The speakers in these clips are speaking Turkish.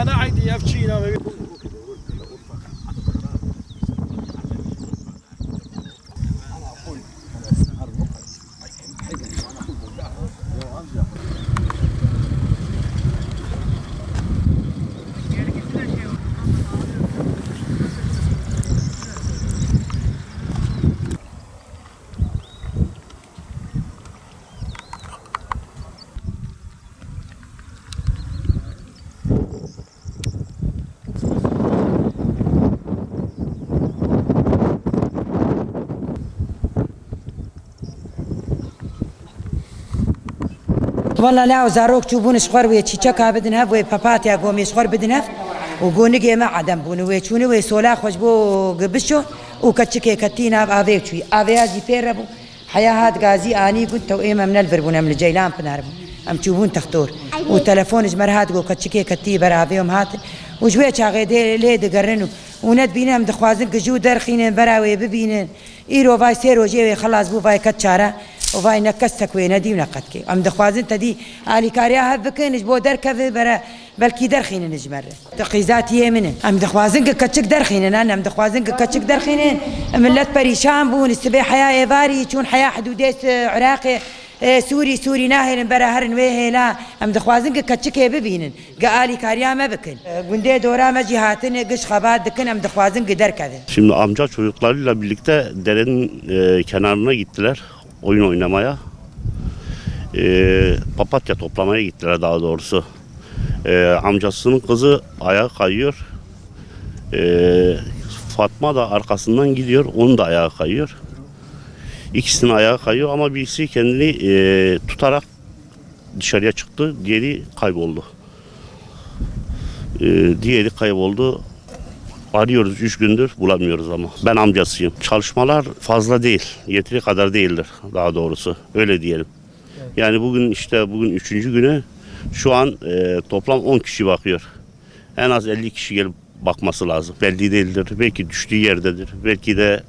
أنا عندي أفشينا. والله لا وزاروك تشوفون شخور ويتشيكا بدنها وباباتيا قومي شخور بدنها وقوني ما عدم بوني ويتشوني ويسولا خوش بو قبشو وكتشكي كتينا بافيتشوي افيازي بيربو حياة غازي اني كنت توئيمه من الفربون من الجيلان بناربو ام تشوفون تختور وتلفون جمرهات قو كتشكي كتي برافيهم هات وجوي شاغي لي دقرنو وند بينا مدخوازن كجو درخين براوي ببينن ايرو فاي سيرو جي خلاص بو فاي كتشارا وفاي نكستك ويندي ونقدك ام دخوازن تدي علي كاريا هبكنج بو دركف برا بلكي درخين نجمر تقيزات يمن ام دخوازن كتشك درخين انا ام دخوازن كتشك درخين ملت بريشان بون السبي حياه ايفاري تشون حياه حدوديس عراقي سوري ناهر برا هرن وهلا ام دخوازن كتشك ببينن قالي كاريا ما بكن غندي دورا ما جهاتن قش خبات دكن ام دخوازن دركف. Şimdi amca çocuklarıyla birlikte derenin kenarına gittiler oyun oynamaya. Papatya toplamaya gittiler daha doğrusu. Amcasının kızı ayağa kayıyor. Fatma da arkasından gidiyor. Onun da ayağı kayıyor. İkisinin ayağı kayıyor ama birisi kendini tutarak dışarıya çıktı. Diğeri kayboldu. Diğeri kayboldu. Arıyoruz 3 gündür bulamıyoruz ama. Ben amcasıyım. Çalışmalar fazla değil. Yeteri kadar değildir daha doğrusu. Öyle diyelim. Yani bugün 3. günü şu an toplam 10 kişi bakıyor. En az 50 kişi gelip bakması lazım. Belli değildir. Belki düştüğü yerdedir. Belki de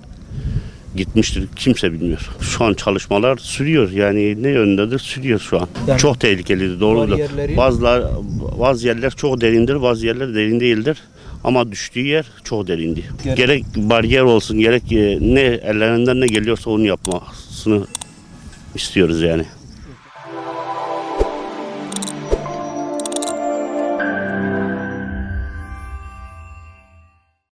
gitmiştir. Kimse bilmiyor. Şu an çalışmalar sürüyor. Yani ne yöndedir? Sürüyor şu an. Yani çok tehlikelidir. Doğrudur. Bazı yerler çok derindir. Bazı yerler derin değildir. Ama düştüğü yer çok derindi. Gerek bariyer olsun, gerek ne ellerinden ne geliyorsa onu yapmasını istiyoruz yani.